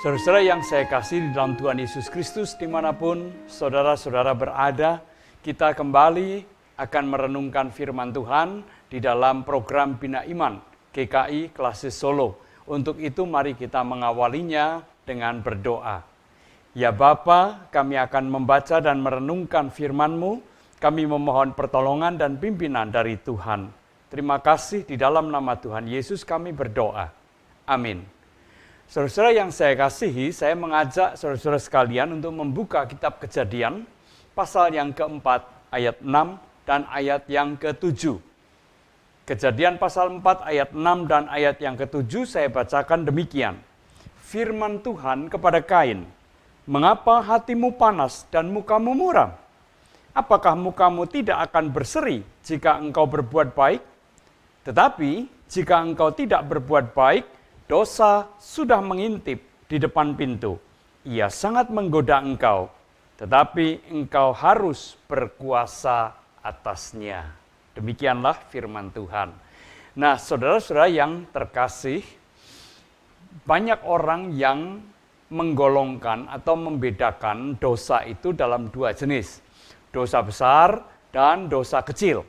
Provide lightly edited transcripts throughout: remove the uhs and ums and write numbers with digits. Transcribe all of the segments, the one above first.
Saudara-saudara yang saya kasih di dalam Tuhan Yesus Kristus, dimanapun saudara-saudara berada, kita kembali akan merenungkan firman Tuhan di dalam program Bina Iman GKI Klasis Solo. Untuk itu mari kita mengawalinya dengan berdoa. Ya Bapa, kami akan membaca dan merenungkan firman-Mu. Kami memohon pertolongan dan pimpinan dari Tuhan. Terima kasih, di dalam nama Tuhan Yesus kami berdoa. Amin. Saudara-saudara yang saya kasihi, saya mengajak saudara-saudara sekalian untuk membuka kitab Kejadian, pasal yang keempat, ayat 6 dan ayat yang ke-7. Kejadian pasal 4 ayat 6 dan ayat yang ke-7 saya bacakan demikian. Firman Tuhan kepada Kain, "Mengapa hatimu panas dan mukamu muram? Apakah mukamu tidak akan berseri jika engkau berbuat baik? Tetapi jika engkau tidak berbuat baik, dosa sudah mengintip di depan pintu. Ia sangat menggoda engkau, tetapi engkau harus berkuasa atasnya." Demikianlah firman Tuhan. Nah, saudara-saudara yang terkasih, banyak orang yang menggolongkan atau membedakan dosa itu dalam dua jenis. Dosa besar dan dosa kecil.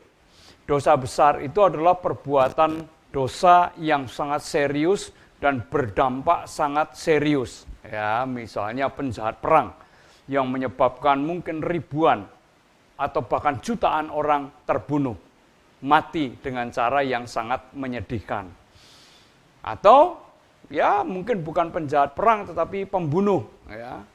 Dosa besar itu adalah perbuatan dosa yang sangat serius dan berdampak sangat serius. Ya, misalnya penjahat perang yang menyebabkan mungkin ribuan atau bahkan jutaan orang terbunuh, mati dengan cara yang sangat menyedihkan. Atau ya mungkin bukan penjahat perang tetapi pembunuh, ya.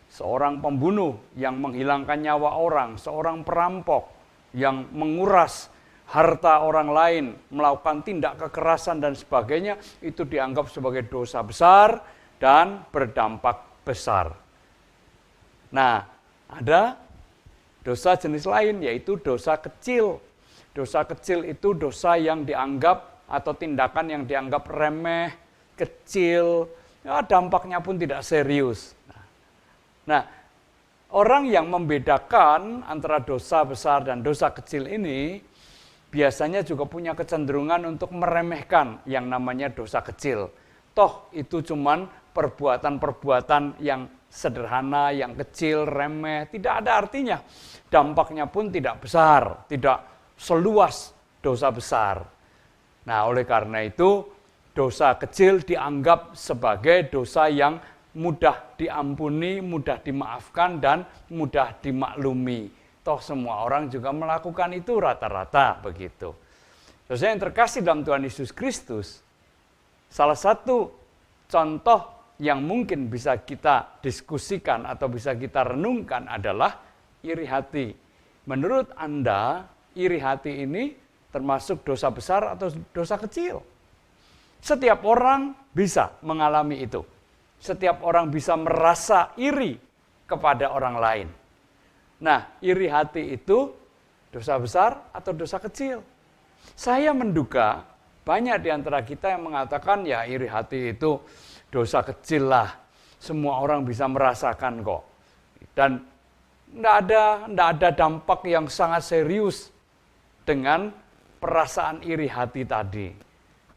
Seorang pembunuh yang menghilangkan nyawa orang, seorang perampok yang menguras harta orang lain, melakukan tindak kekerasan dan sebagainya, itu dianggap sebagai dosa besar dan berdampak besar. Nah, ada dosa jenis lain, yaitu dosa kecil. Dosa kecil itu dosa yang dianggap atau tindakan yang dianggap remeh, kecil, ya dampaknya pun tidak serius. Nah, orang yang membedakan antara dosa besar dan dosa kecil ini biasanya juga punya kecenderungan untuk meremehkan yang namanya dosa kecil. Toh itu cuman perbuatan-perbuatan yang sederhana, yang kecil, remeh, tidak ada artinya. Dampaknya pun tidak besar, tidak seluas dosa besar. Nah, oleh karena itu, dosa kecil dianggap sebagai dosa yang mudah diampuni, mudah dimaafkan, dan mudah dimaklumi. Toh semua orang juga melakukan itu rata-rata begitu. Saudara yang terkasih dalam Tuhan Yesus Kristus, salah satu contoh yang mungkin bisa kita diskusikan atau bisa kita renungkan adalah iri hati. Menurut Anda, iri hati ini termasuk dosa besar atau dosa kecil? Setiap orang bisa mengalami itu. Setiap orang bisa merasa iri kepada orang lain. Nah, iri hati itu dosa besar atau dosa kecil? Saya menduga banyak di antara kita yang mengatakan, ya iri hati itu dosa kecil lah. Semua orang bisa merasakan kok. Dan tidak ada dampak yang sangat serius dengan perasaan iri hati tadi.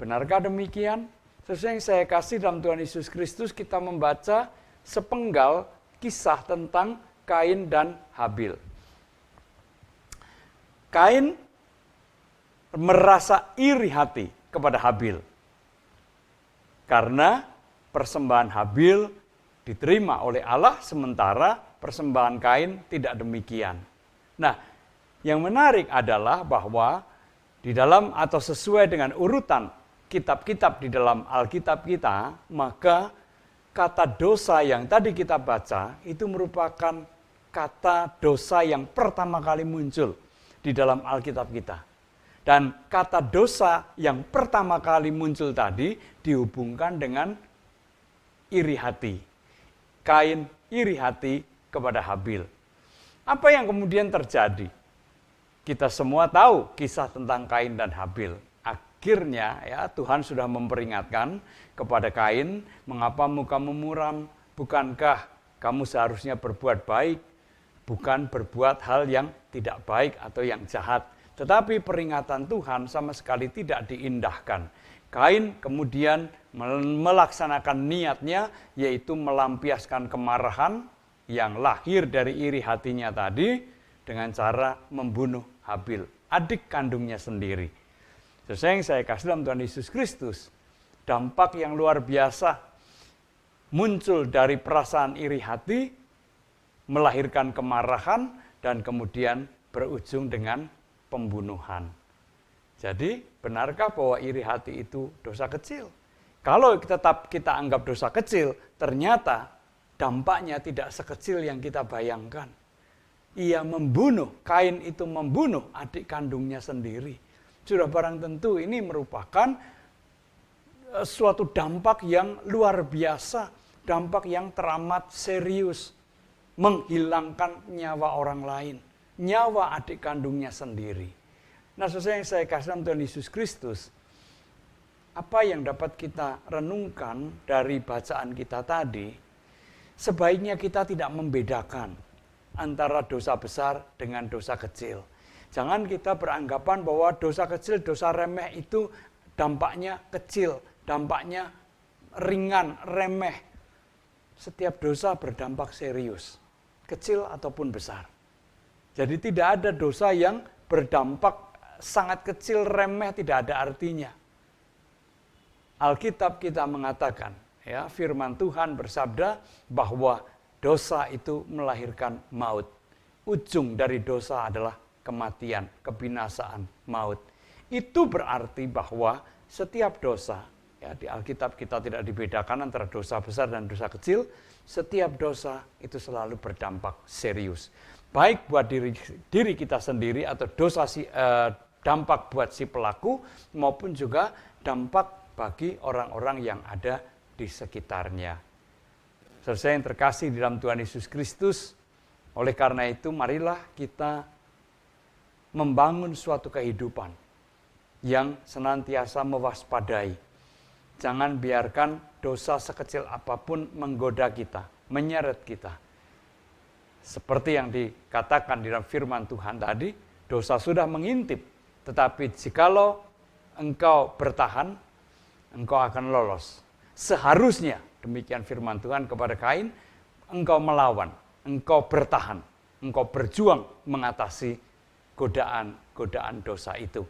Benarkah demikian? Sesuai yang saya kasih dalam Tuhan Yesus Kristus, kita membaca sepenggal kisah tentang Kain dan Habil. Kain merasa iri hati kepada Habil karena persembahan Habil diterima oleh Allah, sementara persembahan Kain tidak demikian. Nah, yang menarik adalah bahwa di dalam atau sesuai dengan urutan kitab-kitab di dalam Alkitab kita, maka kata dosa yang tadi kita baca itu merupakan kata dosa yang pertama kali muncul di dalam Alkitab kita. Dan kata dosa yang pertama kali muncul tadi dihubungkan dengan iri hati. Kain iri hati kepada Habil. Apa yang kemudian terjadi? Kita semua tahu kisah tentang Kain dan Habil. Akhirnya ya Tuhan sudah memperingatkan kepada Kain, "Mengapa mukamu muram? Bukankah kamu seharusnya berbuat baik, bukan berbuat hal yang tidak baik atau yang jahat?" Tetapi peringatan Tuhan sama sekali tidak diindahkan. Kain kemudian melaksanakan niatnya, yaitu melampiaskan kemarahan yang lahir dari iri hatinya tadi dengan cara membunuh Habil, adik kandungnya sendiri. Sesuai yang saya kasih dalam Tuhan Yesus Kristus, dampak yang luar biasa muncul dari perasaan iri hati, melahirkan kemarahan, dan kemudian berujung dengan pembunuhan. Jadi, benarkah bahwa iri hati itu dosa kecil? Kalau tetap kita anggap dosa kecil, ternyata dampaknya tidak sekecil yang kita bayangkan. Ia membunuh, Kain itu membunuh adik kandungnya sendiri. Sudah barang tentu ini merupakan suatu dampak yang luar biasa, dampak yang teramat serius, menghilangkan nyawa orang lain, nyawa adik kandungnya sendiri. Nah, sesuai yang saya kasih dalam Tuhan Yesus Kristus, apa yang dapat kita renungkan dari bacaan kita tadi, sebaiknya kita tidak membedakan antara dosa besar dengan dosa kecil. Jangan kita beranggapan bahwa dosa kecil, dosa remeh itu dampaknya kecil, dampaknya ringan, remeh. Setiap dosa berdampak serius, kecil ataupun besar. Jadi tidak ada dosa yang berdampak sangat kecil, remeh, tidak ada artinya. Alkitab kita mengatakan, ya, firman Tuhan bersabda bahwa dosa itu melahirkan maut. Ujung dari dosa adalah kematian, kebinasaan, maut. Itu berarti bahwa setiap dosa, ya, di Alkitab kita tidak dibedakan antara dosa besar dan dosa kecil. Setiap dosa itu selalu berdampak serius. Baik buat diri kita sendiri atau dampak buat si pelaku, maupun juga dampak bagi orang-orang yang ada di sekitarnya. Saudara yang terkasih di dalam Tuhan Yesus Kristus, oleh karena itu marilah kita membangun suatu kehidupan yang senantiasa mewaspadai. Jangan biarkan dosa sekecil apapun menggoda kita, menyeret kita. Seperti yang dikatakan di dalam firman Tuhan tadi, dosa sudah mengintip, tetapi jikalau engkau bertahan, engkau akan lolos. Seharusnya, demikian firman Tuhan kepada Kain, engkau melawan, engkau bertahan, engkau berjuang mengatasi godaan-godaan dosa itu.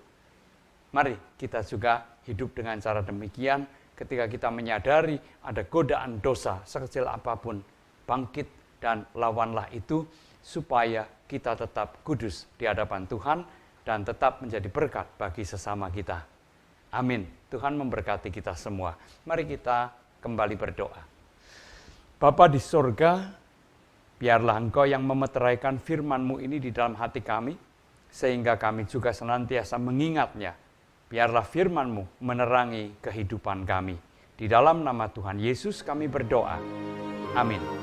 Mari kita juga hidup dengan cara demikian ketika kita menyadari ada godaan dosa sekecil apapun, bangkit dan lawanlah itu supaya kita tetap kudus di hadapan Tuhan dan tetap menjadi berkat bagi sesama kita. Amin. Tuhan memberkati kita semua. Mari kita kembali berdoa. Bapa di sorga, biarlah Engkau yang memeteraikan firman-Mu ini di dalam hati kami, sehingga kami juga senantiasa mengingatnya. Biarlah firman-Mu menerangi kehidupan kami. Di dalam nama Tuhan Yesus kami berdoa. Amin.